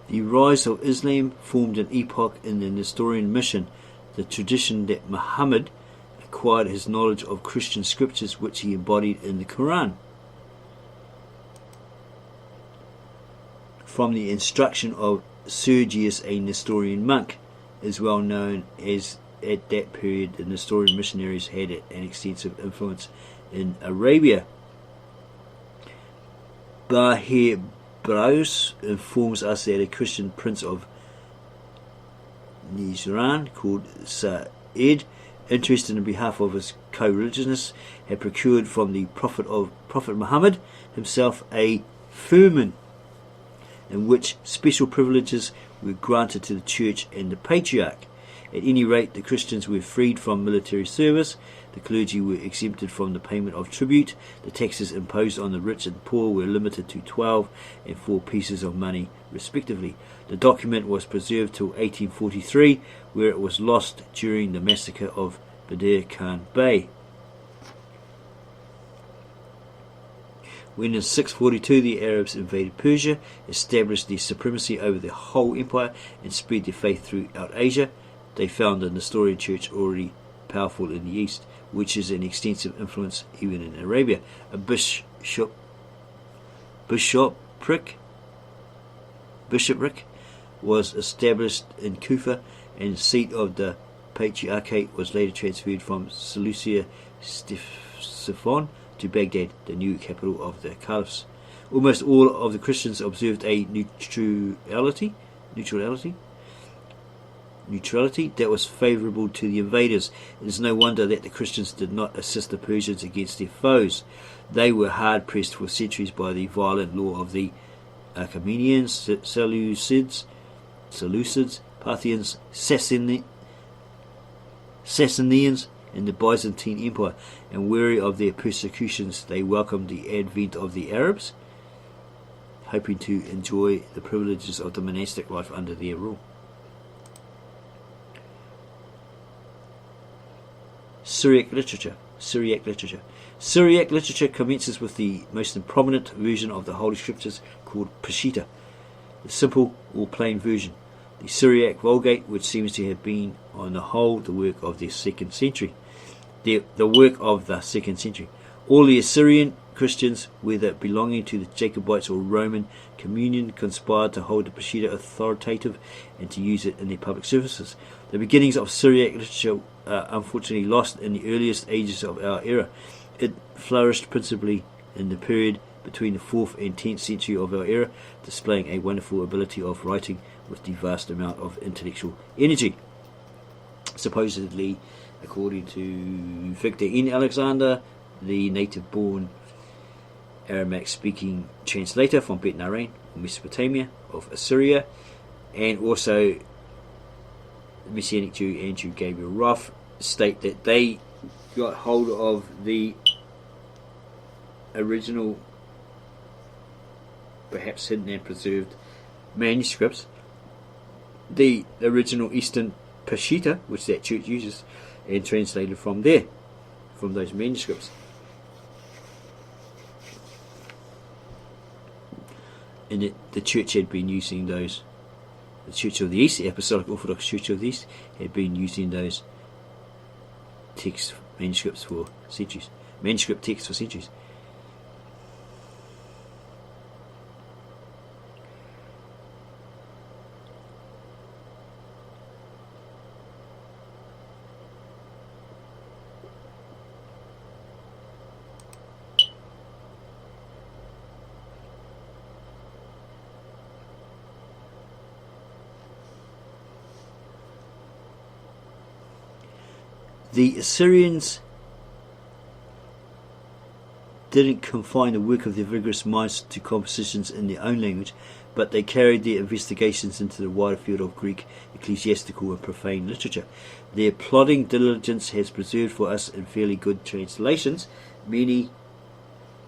The rise of Islam formed an epoch in the Nestorian mission, the tradition that Muhammad acquired his knowledge of Christian scriptures which he embodied in the Quran. From the instruction of Sergius, a Nestorian monk, is well known as at that period the Nestorian missionaries had an extensive influence in Arabia. Braus informs us that a Christian prince of Nizran called Sa'id, interested in behalf of his co-religionists, had procured from the Prophet Muhammad himself a firman in which special privileges were granted to the church and the patriarch. At any rate, the Christians were freed from military service, the clergy were exempted from the payment of tribute, the taxes imposed on the rich and poor were limited to 12 and 4 pieces of money respectively. The document was preserved till 1843, where it was lost during the massacre of Badr Khan Bey. When in 642 the Arabs invaded Persia, established their supremacy over the whole empire, and spread their faith throughout Asia, they found the Nestorian church already powerful in the east, which is an extensive influence even in Arabia. A bishopric was established in Kufa, and the seat of the patriarchate was later transferred from Seleucia Cepphon to Baghdad, the new capital of the caliphs. Almost all of the Christians observed a neutrality that was favourable to the invaders. It is no wonder that the Christians did not assist the Persians against their foes. They were hard pressed for centuries by the violent law of the Achaemenians, Seleucids, Parthians, Sassanians, and the Byzantine Empire, and weary of their persecutions, they welcomed the advent of the Arabs, hoping to enjoy the privileges of the monastic life under their rule. Syriac literature. Syriac literature commences with the most prominent version of the Holy Scriptures called Peshitta, the simple or plain version. The Syriac Vulgate, which seems to have been, on the whole, the work of the 2nd century. All the Assyrian Christians, whether belonging to the Jacobites or Roman communion, conspired to hold the Peshitta authoritative and to use it in their public services. The beginnings of Syriac literature are unfortunately lost in the earliest ages of our era. It flourished principally in the period between the 4th and 10th century of our era, displaying a wonderful ability of writing with the vast amount of intellectual energy. Supposedly, according to Victor N. Alexander, the native-born Aramaic-speaking translator from Bet Narain, Mesopotamia, of Assyria, and also Messianic Jew Andrew Gabriel Roth, state that they got hold of the original, perhaps hidden and preserved manuscripts, the original Eastern Peshitta, which that church uses, and translated from there, from those manuscripts. And the church had been using those, the Church of the East, the Apostolic Orthodox Church of the East, had been using those manuscript texts for centuries. The Assyrians didn't confine the work of their vigorous minds to compositions in their own language, but they carried their investigations into the wider field of Greek ecclesiastical and profane literature. Their plodding diligence has preserved for us in fairly good translations many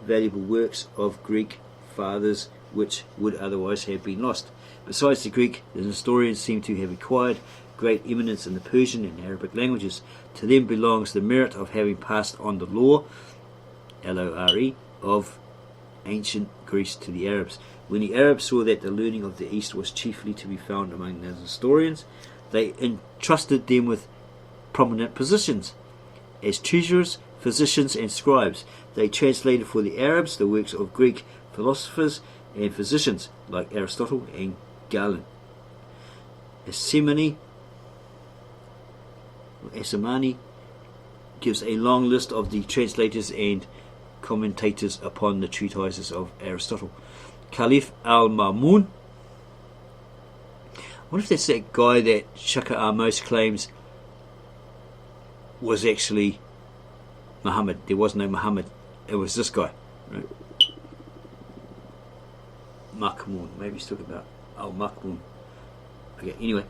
valuable works of Greek fathers which would otherwise have been lost. Besides the Greek, the Nestorians seem to have acquired great eminence in the Persian and Arabic languages. To them belongs the merit of having passed on the law, Lore, of ancient Greece to the Arabs. When the Arabs saw that the learning of the East was chiefly to be found among the historians, they entrusted them with prominent positions. As treasurers, physicians and scribes, they translated for the Arabs the works of Greek philosophers and physicians like Aristotle and Galen. Asimani gives a long list of the translators and commentators upon the treatises of Aristotle. Caliph al-Ma'mun, I wonder if that's that guy that Shaka Amos claims was actually Muhammad. There was no Muhammad, it was this guy, right? Makmun, maybe he's talking about al-Makmun. Okay, anyway,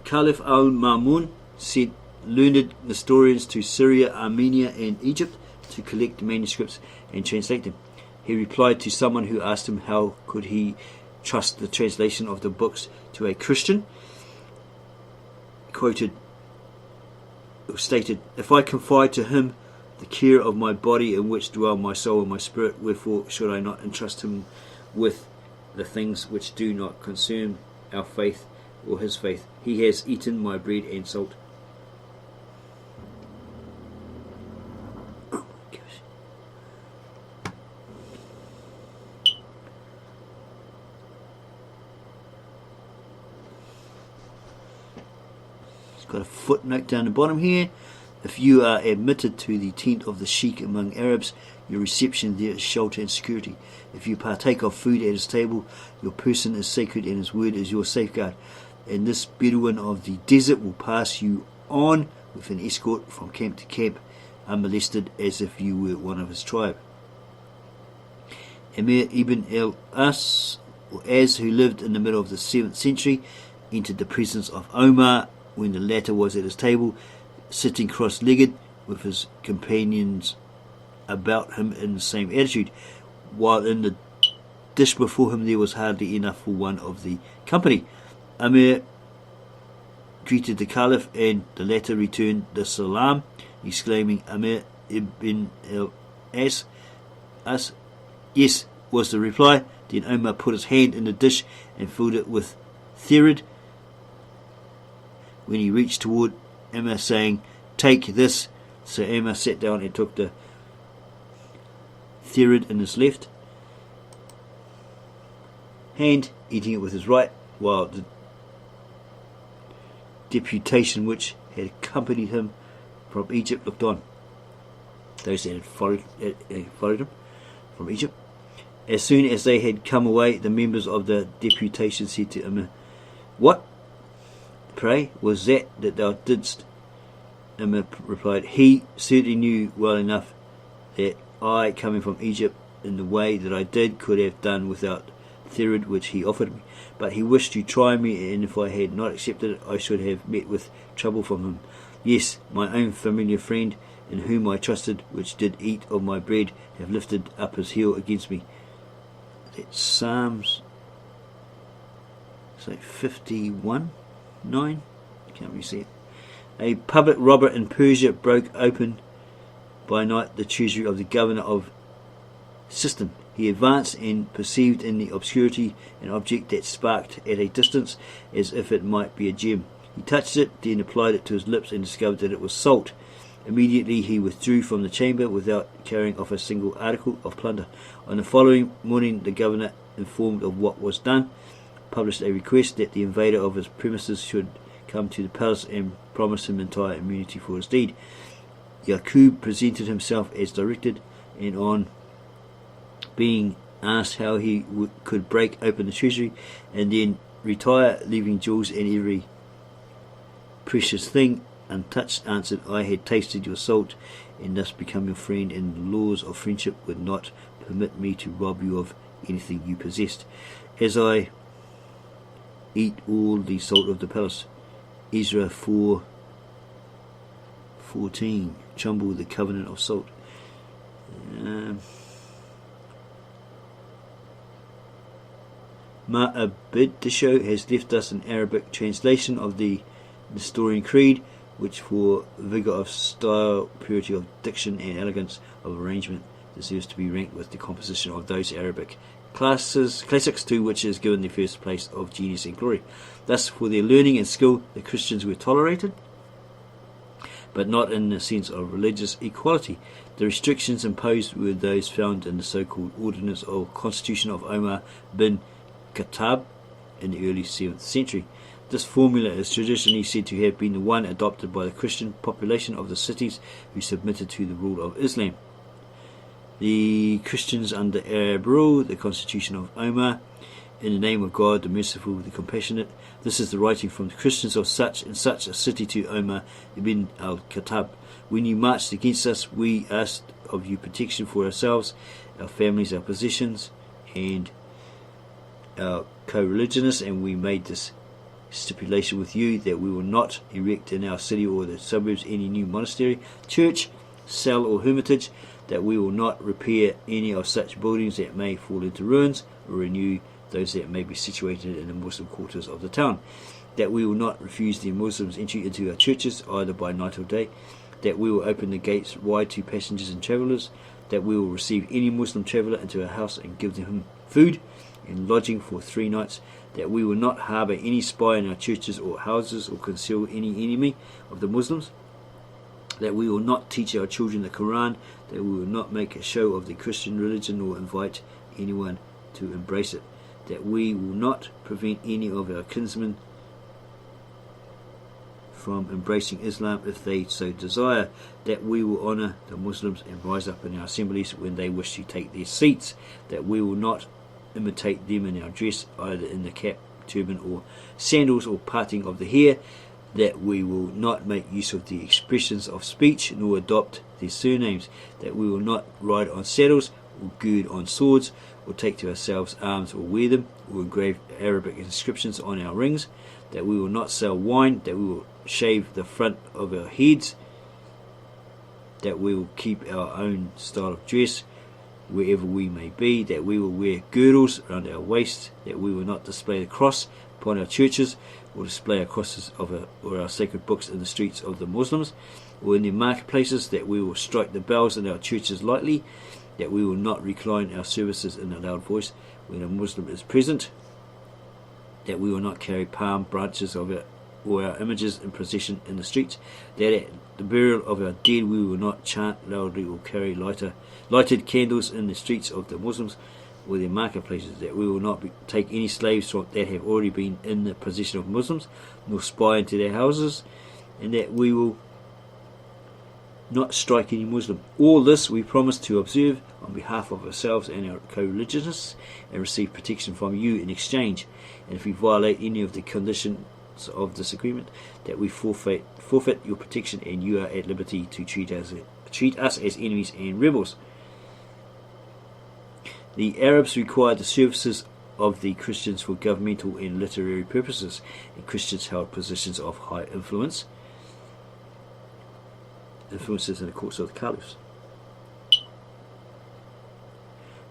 Caliph al-Ma'mun sent learned historians to Syria, Armenia and Egypt to collect manuscripts and translate them. He replied to someone who asked him how could he trust the translation of the books to a Christian. Quoted or stated, "If I confide to him the care of my body in which dwell my soul and my spirit, wherefore should I not entrust him with the things which do not concern our faith or his faith? He has eaten my bread and salt." Got a footnote down the bottom here. If you are admitted to the tent of the Sheikh among Arabs, your reception there is shelter and security. If you partake of food at his table, your person is sacred and his word is your safeguard. And this Bedouin of the desert will pass you on with an escort from camp to camp, unmolested as if you were one of his tribe. Amir ibn al-As, who lived in the middle of the 7th century, entered the presence of Omar when the latter was at his table, sitting cross-legged with his companions about him in the same attitude, while in the dish before him there was hardly enough for one of the company. Amir greeted the Caliph and the latter returned the salam, exclaiming, "Amir ibn al-As, yes," was the reply. Then Omar put his hand in the dish and filled it with therid. When he reached toward Amir, saying, "Take this," so Amir sat down and took the therid in his left hand, eating it with his right, while the deputation which had accompanied him from Egypt looked on. Those that had followed him from Egypt. As soon as they had come away, the members of the deputation said to Amir, "What, pray, was that thou didst?" Amir replied, "He certainly knew well enough that I, coming from Egypt in the way that I did, could have done without therid which he offered me. But he wished to try me, and if I had not accepted it, I should have met with trouble from him. Yes, my own familiar friend, in whom I trusted, which did eat of my bread, have lifted up his heel against me." That's Psalms 51:9. Can't really see it. A public robber in Persia broke open by night the treasury of the governor of System. He advanced and perceived in the obscurity an object that sparkled at a distance as if it might be a gem. He touched it, then applied it to his lips and discovered that it was salt. Immediately he withdrew from the chamber without carrying off a single article of plunder. On the following morning the governor, informed of what was done, published a request that the invader of his premises should come to the palace and promise him entire immunity for his deed. Yaqub presented himself as directed, and on being asked how he could break open the treasury and then retire, leaving jewels and every precious thing untouched, answered, "I had tasted your salt and thus become your friend, and the laws of friendship would not permit me to rob you of anything you possessed, as I eat all the salt of the palace." Ezra 4:14. Chumble, the covenant of salt. Ysho has left us an Arabic translation of the Nestorian Creed, which for vigour of style, purity of diction and elegance of arrangement deserves to be ranked with the composition of those Arabic classics to which is given the first place of genius and glory. Thus, for their learning and skill, the Christians were tolerated, but not in the sense of religious equality. The restrictions imposed were those found in the so-called Ordinance or Constitution of Omar bin Khattab in the early 7th century. This formula is traditionally said to have been the one adopted by the Christian population of the cities who submitted to the rule of Islam. The Christians under Arab rule, the Constitution of Omar, in the name of God, the merciful, the compassionate. This is the writing from the Christians of such and such a city to Omar ibn al-Khattab. When you marched against us, we asked of you protection for ourselves, our families, our possessions, and our co-religionists, and we made this stipulation with you that we will not erect in our city or the suburbs any new monastery, church, cell or hermitage, that we will not repair any of such buildings that may fall into ruins, or renew those that may be situated in the Muslim quarters of the town, that we will not refuse the Muslims entry into our churches either by night or day, that we will open the gates wide to passengers and travellers, that we will receive any Muslim traveller into our house and give him food and lodging for 3 nights, that we will not harbour any spy in our churches or houses or conceal any enemy of the Muslims, that we will not teach our children the Quran, that we will not make a show of the Christian religion or invite anyone to embrace it, that we will not prevent any of our kinsmen from embracing Islam if they so desire, that we will honour the Muslims and rise up in our assemblies when they wish to take their seats, that we will not imitate them in our dress, either in the cap, turban or sandals or parting of the hair, that we will not make use of the expressions of speech nor adopt their surnames, that we will not ride on saddles or gird on swords or take to ourselves arms or wear them or engrave Arabic inscriptions on our rings, that we will not sell wine, that we will shave the front of our heads, that we will keep our own style of dress wherever we may be, that we will wear girdles around our waists, that we will not display the cross upon our churches or display our crosses or our sacred books in the streets of the Muslims or in their marketplaces, that we will strike the bells in our churches lightly, that we will not recline our services in a loud voice when a Muslim is present, that we will not carry palm branches or our images in procession in the streets, that at the burial of our dead we will not chant loudly or carry lighted candles in the streets of the Muslims or their marketplaces, that we will not take any slaves that have already been in the possession of Muslims, nor spy into their houses, and that we will not strike any Muslim. All this we promise to observe on behalf of ourselves and our co-religionists, and receive protection from you in exchange. And if we violate any of the conditions of this agreement, that we forfeit your protection, and you are at liberty to treat us as enemies and rebels. The Arabs required the services of the Christians for governmental and literary purposes, and Christians held positions of high influences in the courts of the caliphs.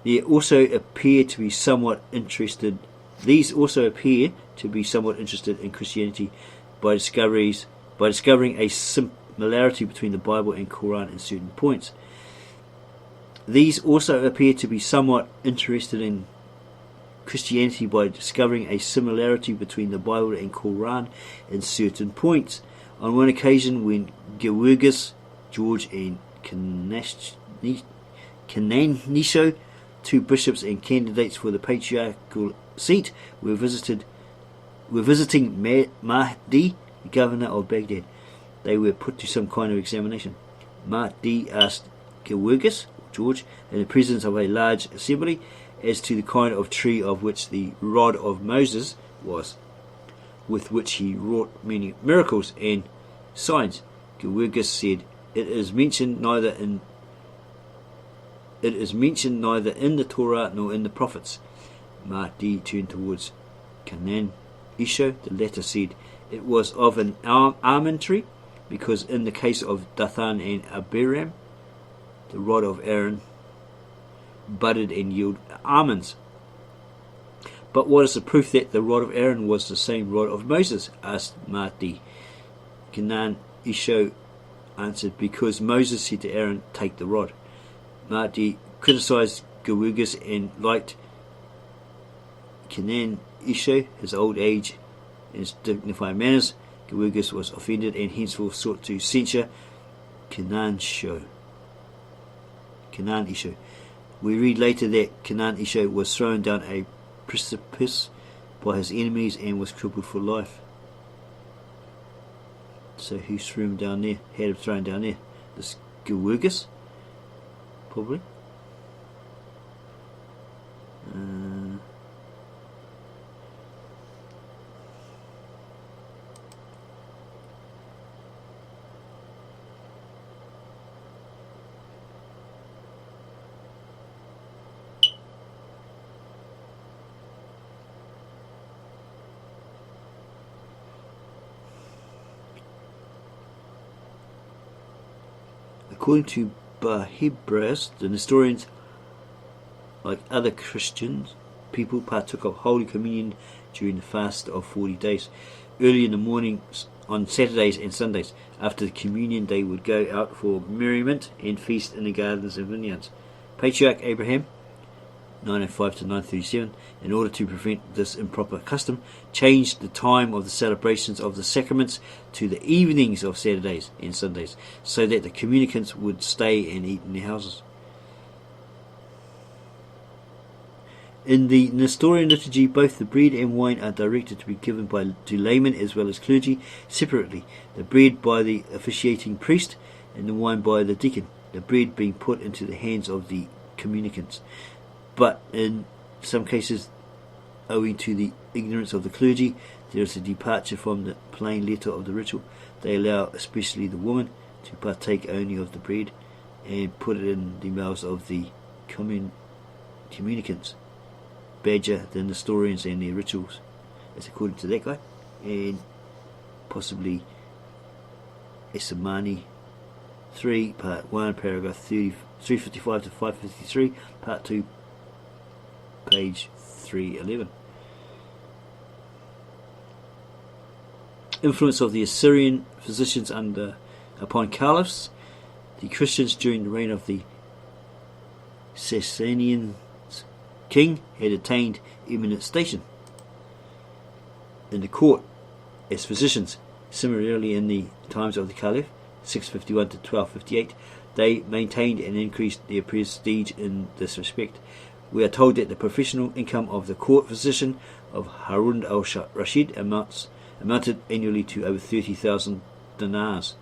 These also appear to be somewhat interested in Christianity by discovering a similarity between the Bible and Quran in certain points. These also appear to be somewhat interested in Christianity by discovering a similarity between the Bible and Quran in certain points. On one occasion, when Ysho, George and Ysho, 2 bishops and candidates for the patriarchal seat, were visiting Mahdi, the governor of Baghdad, they were put to some kind of examination. Mahdi asked Ysho, George, in the presence of a large assembly, as to the kind of tree of which the rod of Moses was, with which he wrought many miracles and signs. Ysho said, It is mentioned neither in the Torah nor in the prophets. Mahdi turned towards Ysho. The latter said, It was of an almond tree, because in the case of Dathan and Abiram, the rod of Aaron budded and yielded almonds. But what is the proof that the rod of Aaron was the same rod of Moses? Asked Mahdi. Ysho answered, Because Moses said to Aaron, Take the rod. Mahdi criticized Ysho and Canaan Ysho, his old age and his dignified manners, Gewurgis was offended and henceforth sought to censure Canaan Ysho. We read later that Canaan Ysho was thrown down a precipice by his enemies and was crippled for life. So who threw him down there? Had him thrown down there? This Gewurgis? Probably. According to Bahibras, the Nestorians, like other Christian people, partook of Holy Communion during the fast of 40 days. Early in the mornings on Saturdays and Sundays, after the communion, they would go out for merriment and feast in the gardens and vineyards. Patriarch Abraham, 905 to 937, in order to prevent this improper custom, changed the time of the celebrations of the sacraments to the evenings of Saturdays and Sundays, so that the communicants would stay and eat in their houses. In the Nestorian liturgy, both the bread and wine are directed to be given to laymen as well as clergy separately, the bread by the officiating priest and the wine by the deacon, the bread being put into the hands of the communicants. But in some cases, owing to the ignorance of the clergy, there is a departure from the plain letter of the ritual. They allow especially the woman to partake only of the bread and put it in the mouths of the communicants, badger the Nestorians and their rituals. That's according to that guy. And possibly Esamani 3, part 1, paragraph 355 to 553, part 2, page 311. Influence of the Assyrian physicians upon caliphs. The Christians during the reign of the Sasanian king had attained eminent station in the court as physicians. Similarly, in the times of the Caliph, 651 to 1258, they maintained and increased their prestige in this respect. We are told that the professional income of the court physician of Harun al-Rashid amounted annually to over 30,000 dinars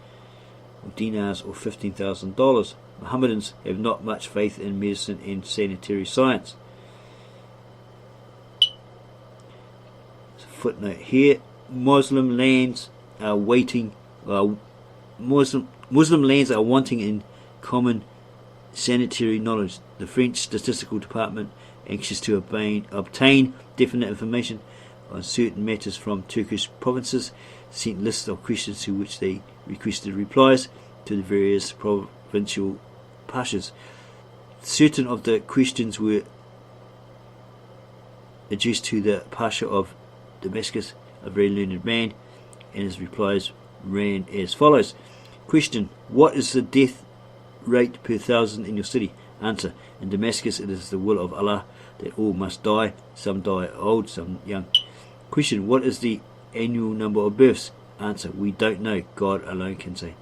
or $15,000. Mohammedans have not much faith in medicine and sanitary science. Footnote here: Muslim lands are wanting in common sanitary knowledge. The French Statistical Department, anxious to obtain definite information on certain matters from Turkish provinces, sent lists of questions to which they requested replies to the various provincial pashas. Certain of the questions were addressed to the Pasha of Damascus, a very learned man, and his replies ran as follows. Question: what is the death rate per thousand in your city? Answer: in Damascus it is the will of Allah that all must die, some die old, some young. Question: what is the annual number of births? Answer: we don't know, God alone can say.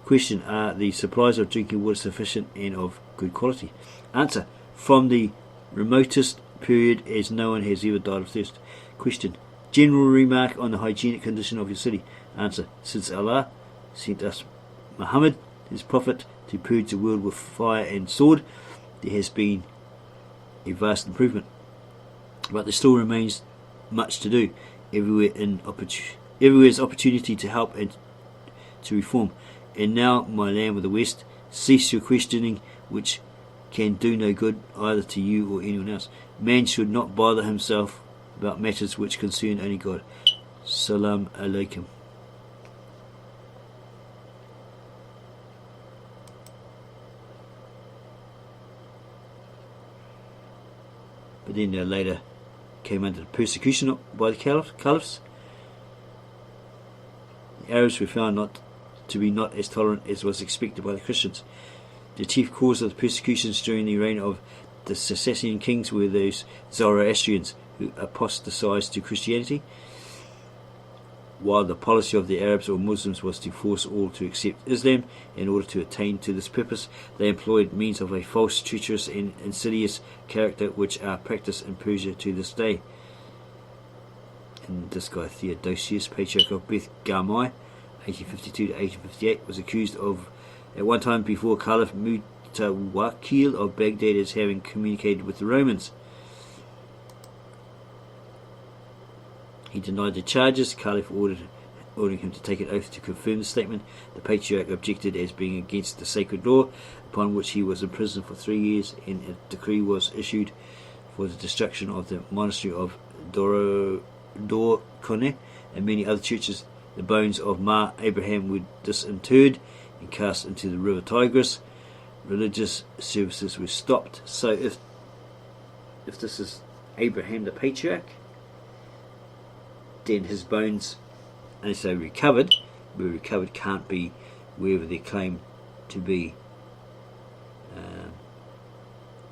Question: are the supplies of drinking water sufficient and of good quality? Answer: from the remotest period, as no one has ever died of thirst. Question: general remark on the hygienic condition of your city? Answer: since Allah sent us Muhammad, his prophet, to purge the world with fire and sword, there has been a vast improvement. But there still remains much to do. Everywhere is opportunity to help and to reform. And now, my lamb of the West, cease your questioning, which can do no good either to you or anyone else. Man should not bother himself about matters which concern only God. Salam alaikum. But then they later came under persecution by the caliphs. The Arabs were found not as tolerant as was expected by the Christians. The chief cause of the persecutions during the reign of the Sasanian kings were those Zoroastrians who apostatized to Christianity. While the policy of the Arabs or Muslims was to force all to accept Islam, in order to attain to this purpose, they employed means of a false, treacherous and insidious character which are practiced in Persia to this day. And this guy Theodosius, patriarch of Beth Gamai, 1852 to 1858, was accused of, at one time before Caliph Mutawakil of Baghdad, as having communicated with the Romans. He denied the charges. Caliph ordering him to take an oath to confirm the statement. The patriarch objected as being against the sacred law, upon which he was imprisoned for 3 years, and a decree was issued for the destruction of the monastery of Dorkone and many other churches. The bones of Mar Abraham were disinterred and cast into the river Tigris. Religious services were stopped. So if this is Abraham the patriarch, then his bones, unless they were recovered, can't be wherever they claim to be,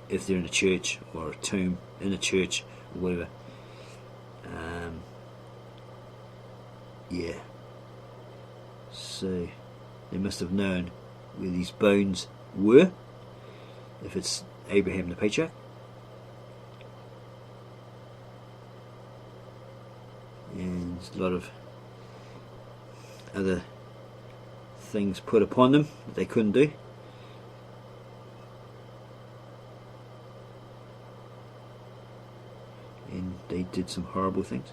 if they're in a church or a tomb in a church or whatever. Yeah. So they must have known where these bones were, if it's Abraham the patriarch. And there's a lot of other things put upon them that they couldn't do. And they did some horrible things.